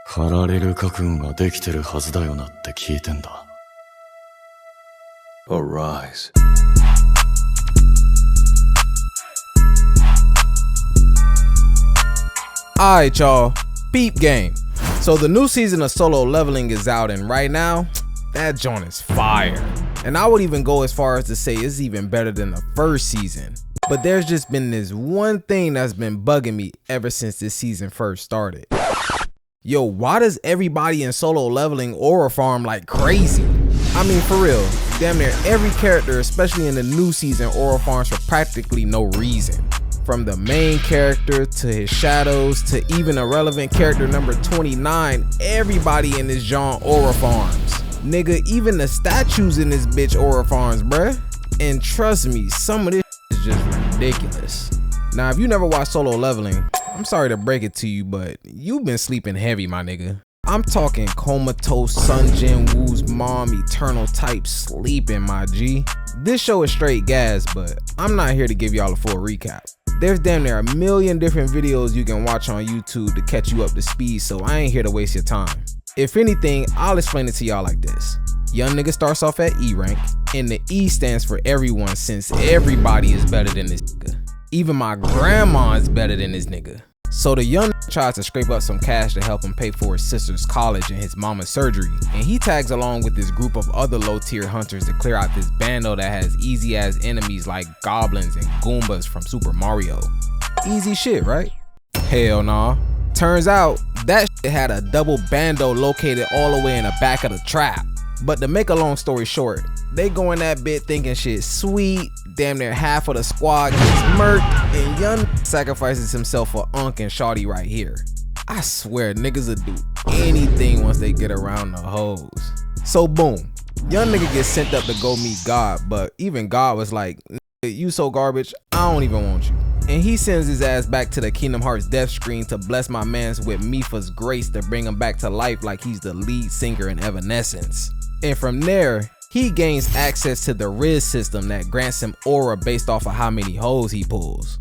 駆られる覚悟ができてるはずだよなって聞いてんだ。Arise. Alright, y'all. Peep game. So the new season of Solo Leveling is out, and right now, that joint is fire. And I would even go as far as to say it's even better than the first season. But there's just been this one thing that's been bugging me ever since this season first started. Yo, why does everybody in Solo Leveling aura farm like crazy? I mean, for real, damn near every character, especially in the new season, aura farms for practically no reason. From the main character to his shadows to even irrelevant character number 29, everybody in this jawn aura farms. Nigga, even the statues in this bitch aura farms, bruh. And trust me, some of this is just ridiculous. Now, if you never watched Solo Leveling, I'm sorry to break it to you, but you've been sleeping heavy, my nigga. I'm talking comatose Sun Jin Woo's mom eternal type sleeping, my G. This show is straight gas, but I'm not here to give y'all a full recap. There's damn near a million different videos you can watch on YouTube to catch you up to speed, so I ain't here to waste your time. If anything, I'll explain it to y'all like this. Young nigga starts off at E rank, and the E stands for everyone, since everybody is better than this nigga. Even my grandma is better than this nigga. So the young nigga tries to scrape up some cash to help him pay for his sister's college and his mama's surgery, and he tags along with this group of other low tier hunters to clear out this bando that has easy ass enemies like goblins and goombas from Super Mario. Easy shit, right? Hell nah. Turns out that shit had a double bando located all the way in the back of the trap. But to make a long story short, they go in that bit thinking shit sweet, damn near half of the squad gets murked, and young sacrifices himself for Unk and Shawty right here. I swear niggas will do anything once they get around the hoes. So boom, young nigga gets sent up to go meet God, but even God was like, you so garbage, I don't even want you. And he sends his ass back to the Kingdom Hearts death screen to bless my mans with Mipha's grace to bring him back to life like he's the lead singer in Evanescence. And from there, he gains access to the Riz system that grants him aura based off of how many hoes he pulls.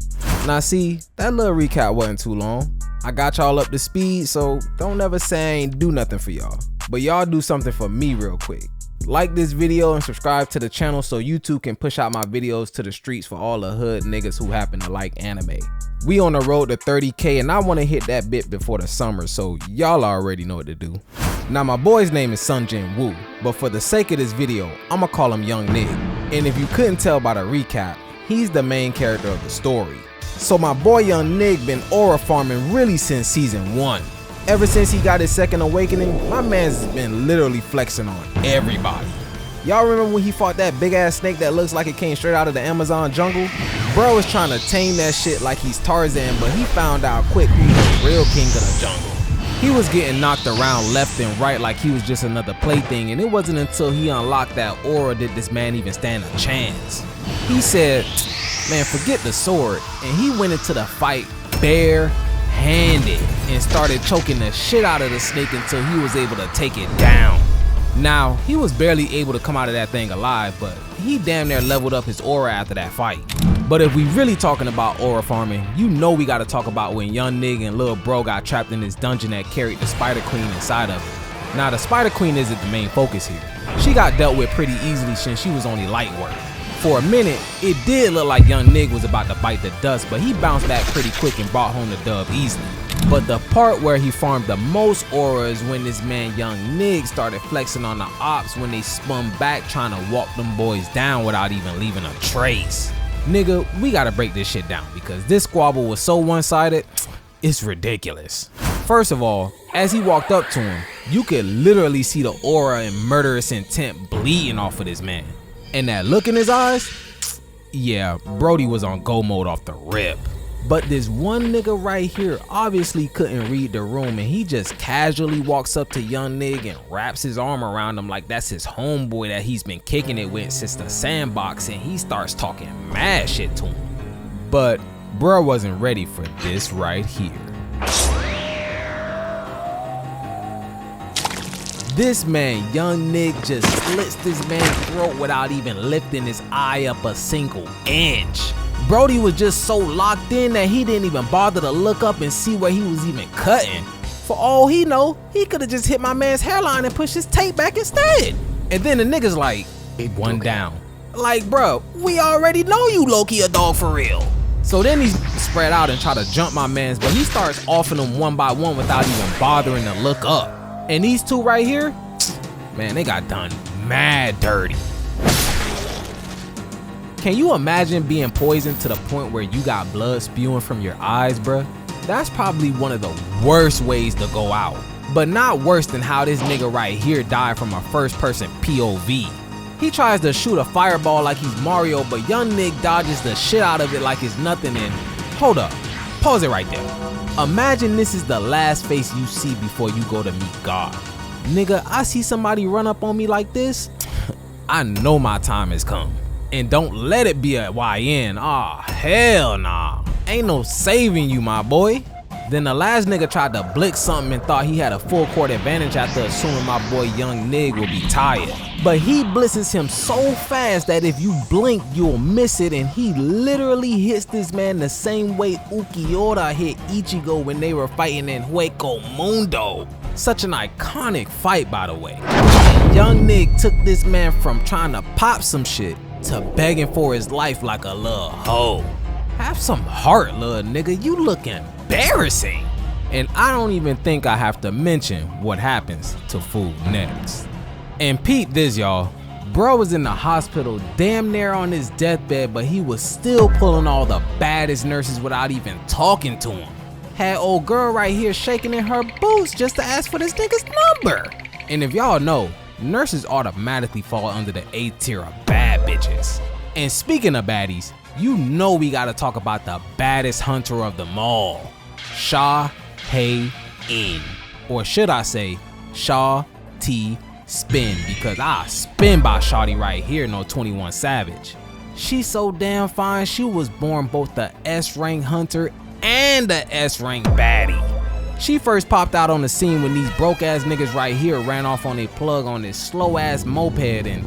Now see, that little recap wasn't too long. I got y'all up to speed, so don't ever say I ain't do nothing for y'all. But y'all do something for me real quick. Like this video and subscribe to the channel so YouTube can push out my videos to the streets for all the hood niggas who happen to like anime. We on the road to 30K and I want to hit that bit before the summer, so y'all already know what to do. Now my boy's name is Sun Jin Woo, but for the sake of this video, I'ma call him Young Nig. And if you couldn't tell by the recap, he's the main character of the story. So my boy Young Nig been aura farming really since season 1. Ever since he got his second awakening, my man's been literally flexing on everybody. Y'all remember when he fought that big ass snake that looks like it came straight out of the Amazon jungle? Bro was trying to tame that shit like he's Tarzan, but he found out quick who's the real king of the jungle. He was getting knocked around left and right like he was just another plaything, and it wasn't until he unlocked that aura did this man even stand a chance. He said, man, forget the sword, and he went into the fight bare-handed and started choking the shit out of the snake until he was able to take it down. Now, he was barely able to come out of that thing alive, but he damn near leveled up his aura after that fight. But if we really talking about aura farming, you know we gotta talk about when Young Nig and Lil Bro got trapped in this dungeon that carried the Spider Queen inside of it. Now the Spider Queen isn't the main focus here. She got dealt with pretty easily since she was only light work. For a minute, it did look like Young Nig was about to bite the dust, but he bounced back pretty quick and brought home the dub easily. But the part where he farmed the most aura is when this man Young Nig started flexing on the ops when they spun back trying to walk them boys down without even leaving a trace. Nigga, we gotta break this shit down because this squabble was so one-sided, it's ridiculous. First of all, as he walked up to him, you could literally see the aura and murderous intent bleeding off of this man. And that look in his eyes, yeah, Brody was on go mode off the rip. But this one nigga right here obviously couldn't read the room, and he just casually walks up to Young Nig and wraps his arm around him like that's his homeboy that he's been kicking it with since the sandbox, and he starts talking mad shit to him. But bruh wasn't ready for this right here. This man, Young Nig, just slits this man's throat without even lifting his eye up a single inch. Brody was just so locked in that he didn't even bother to look up and see where he was even cutting. For all he know, he could've just hit my man's hairline and pushed his tape back instead. And then the nigga's like, one down. Like, bruh, we already know you low-key a dog for real. So then he's spread out and try to jump my mans, but he starts offing them one by one without even bothering to look up. And these two right here, man, they got done mad dirty. Can you imagine being poisoned to the point where you got blood spewing from your eyes, bruh? That's probably one of the worst ways to go out. But not worse than how this nigga right here died from a first person POV. He tries to shoot a fireball like he's Mario, but young Nick dodges the shit out of it like it's nothing. And hold up, pause it right there. Imagine this is the last face you see before you go to meet God. Nigga, I see somebody run up on me like this, I know my time has come. And don't let it be a YN. Aw, hell nah. Ain't no saving you, my boy. Then the last nigga tried to blick something and thought he had a full court advantage after assuming my boy Young Nig would be tired. But he blitzes him so fast that if you blink, you'll miss it, and he literally hits this man the same way Ukiura hit Ichigo when they were fighting in Hueco Mundo. Such an iconic fight, by the way. Young Nig took this man from trying to pop some shit to begging for his life like a little hoe. Have some heart, little nigga, you look embarrassing. And I don't even think I have to mention what happens to Food next. And peep this, y'all. Bro was in the hospital damn near on his deathbed, but he was still pulling all the baddest nurses without even talking to him. Had old girl right here shaking in her boots just to ask for this nigga's number. And if y'all know, nurses automatically fall under the A tier of bad bitches. And speaking of baddies, you know we gotta talk about the baddest hunter of them all, Sha Hei In. Or should I say, Sha T Spin, because I spin by Shawty right here, no 21 Savage. She's so damn fine, she was born both the S-rank hunter and the S-rank baddie. She first popped out on the scene when these broke ass niggas right here ran off on a plug on this slow ass moped, and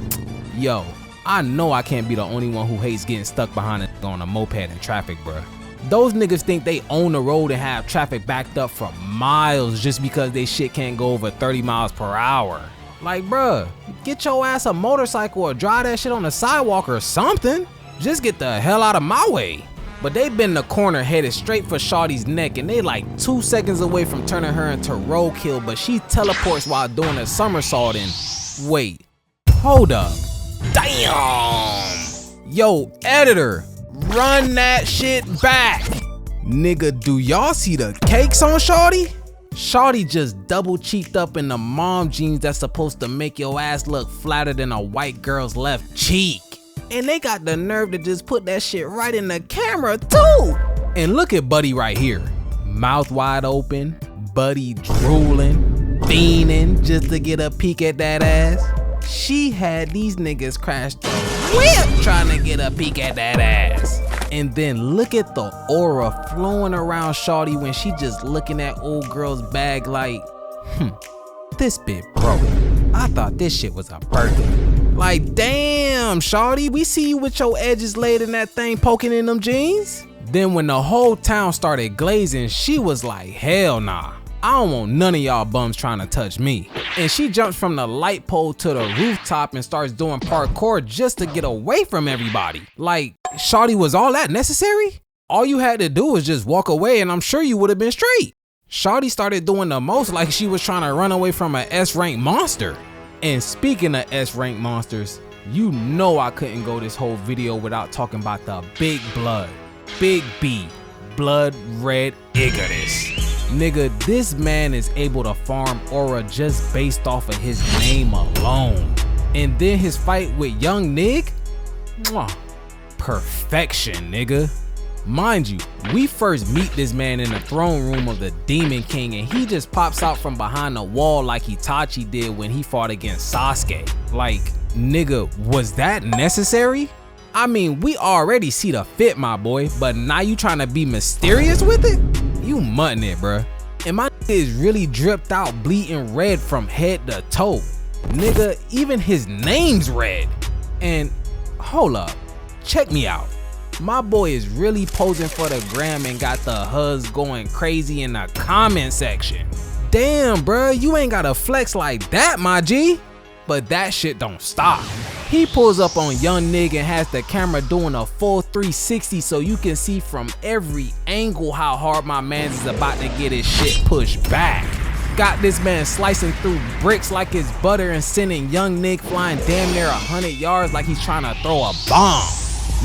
yo, I know I can't be the only one who hates getting stuck behind a on a moped in traffic, bruh. Those niggas think they own the road and have traffic backed up for miles just because they shit can't go over 30 miles per hour. Like, bruh, get your ass a motorcycle or drive that shit on the sidewalk or something. Just get the hell out of my way. But they been in the corner headed straight for Shawty's neck, and they like 2 seconds away from turning her into roadkill, but she teleports while doing a somersault and wait, hold up. Damn! Yo, editor, run that shit back. Nigga, do y'all see the cakes on Shawty? Shawty just double cheeked up in the mom jeans that's supposed to make your ass look flatter than a white girl's left cheek. And they got the nerve to just put that shit right in the camera too. And look at Buddy right here. Mouth wide open, Buddy drooling, fiending just to get a peek at that ass. She had these niggas crash the whip trying to get a peek at that ass. And then look at the aura flowing around Shawty when she just looking at old girl's bag like, this bit broke. I thought this shit was a Birkin. Like, damn, Shawty, we see you with your edges laid in that thing poking in them jeans. Then when the whole town started glazing, she was like, hell nah. I don't want none of y'all bums trying to touch me. And she jumps from the light pole to the rooftop and starts doing parkour just to get away from everybody. Like, Shawty, was all that necessary? All you had to do was just walk away and I'm sure you would have been straight. Shawty started doing the most like she was trying to run away from an S-rank monster. And speaking of S-rank monsters, you know I couldn't go this whole video without talking about the big blood, big B, blood red Igris. Nigga, this man is able to farm aura just based off of his name alone. And then his fight with Young Nig? Mwah, perfection, nigga. Mind you, we first meet this man in the throne room of the Demon King and he just pops out from behind the wall like Itachi did when he fought against Sasuke. Like, nigga, was that necessary? I mean, we already see the fit, my boy, but now you trying to be mysterious with it? You mutton it, bruh. And my nigga is really dripped out bleeding red from head to toe. Nigga, even his name's red. And hold up, check me out. My boy is really posing for the gram and got the huzz going crazy in the comment section. damn, bruh, you ain't gotta flex like that, my G. But that shit don't stop. He pulls up on young nigga and has the camera doing a full 360 so you can see from every angle how hard my man is about to get his shit pushed back. Got this man slicing through bricks like it's butter and sending young Nick flying damn near 100 yards like he's trying to throw a bomb.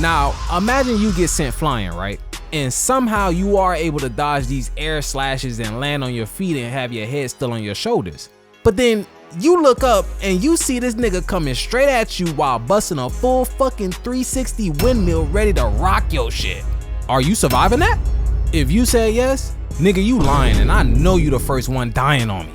Now, imagine you get sent flying, right? And somehow you are able to dodge these air slashes and land on your feet and have your head still on your shoulders. But then you look up and you see this nigga coming straight at you while busting a full fucking 360 windmill ready to rock your shit. Are you surviving that? If you say yes, nigga, you lying, and I know you the first one dying on me.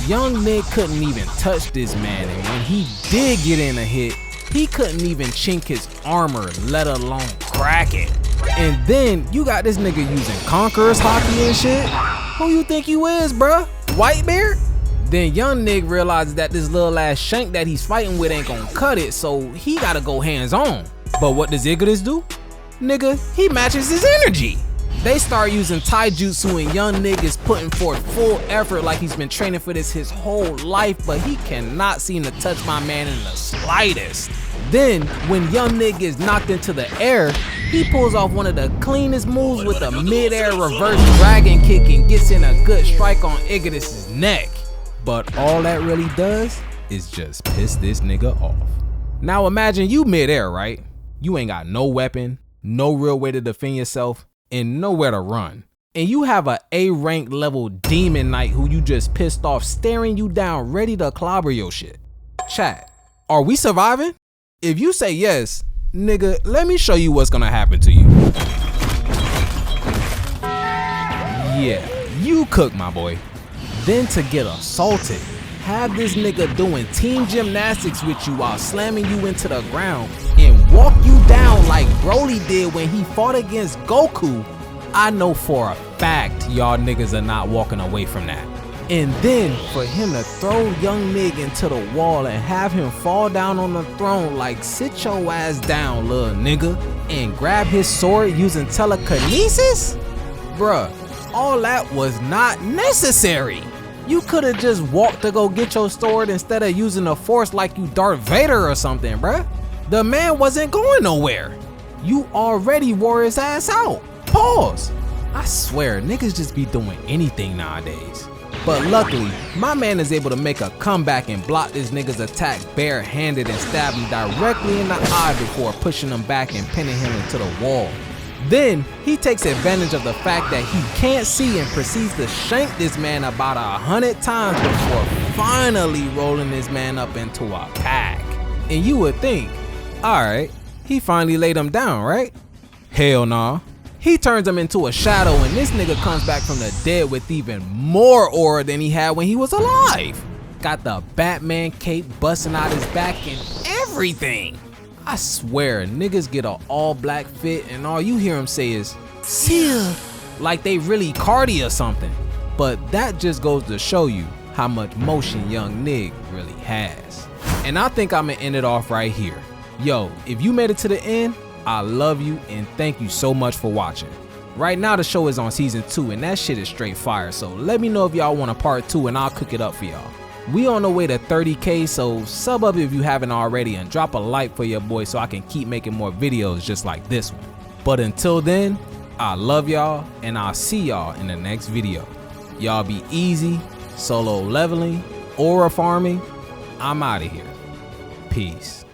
Young Nick couldn't even touch this man, and when he did get in a hit, he couldn't even chink his armor, let alone crack it. And then you got this nigga using Conqueror's hockey and shit. Who you think you is, bruh? Whitebeard? Then young Nick realizes that this little ass shank that he's fighting with ain't gonna cut it, so he gotta go hands on. But what does Igris do? Nigga, he matches his energy. They start using taijutsu and young Nick is putting forth full effort like he's been training for this his whole life, but he cannot seem to touch my man in the slightest. Then, when young Nick gets knocked into the air, he pulls off one of the cleanest moves with a mid-air reverse dragon kick and gets in a good strike on Igris' neck. But all that really does is just piss this nigga off. Now imagine you mid-air, right? You ain't got no weapon, no real way to defend yourself, and nowhere to run. And you have a A-rank level demon knight who you just pissed off staring you down ready to clobber your shit. Chat, are we surviving? If you say yes, nigga, let me show you what's gonna happen to you. Yeah, you cook, my boy. Then to get assaulted, have this nigga doing team gymnastics with you while slamming you into the ground and walk you down like Broly did when he fought against Goku. I know for a fact y'all niggas are not walking away from that. And then for him to throw young Nig into the wall and have him fall down on the throne like sit your ass down, little nigga, and grab his sword using telekinesis? Bruh, all that was not necessary. You could've just walked to go get your sword instead of using the force like you Darth Vader or something, bruh. The man wasn't going nowhere. You already wore his ass out. Pause. I swear, niggas just be doing anything nowadays. But luckily, my man is able to make a comeback and block this nigga's attack barehanded and stab him directly in the eye before pushing him back and pinning him into the wall. Then, he takes advantage of the fact that he can't see and proceeds to shank this man about 100 times before finally rolling this man up into a pack. And you would think, alright, he finally laid him down, right? Hell nah. He turns him into a shadow and this nigga comes back from the dead with even more aura than he had when he was alive. Got the Batman cape busting out his back and everything. I swear, niggas get an all black fit and all you hear him say is, "Seal," like they really Cardi or something. But that just goes to show you how much motion young Nig really has. And I think I'ma end it off right here. Yo, if you made it to the end, I love you and thank you so much for watching. Right now the show is on season 2 and that shit is straight fire, so let me know if y'all want a part 2 and I'll cook it up for y'all. We on the way to 30K, so sub up if you haven't already and drop a like for your boy so I can keep making more videos just like this one. But until then, I love y'all and I'll see y'all in the next video. Y'all be easy, solo leveling, aura farming. I'm out of here. Peace.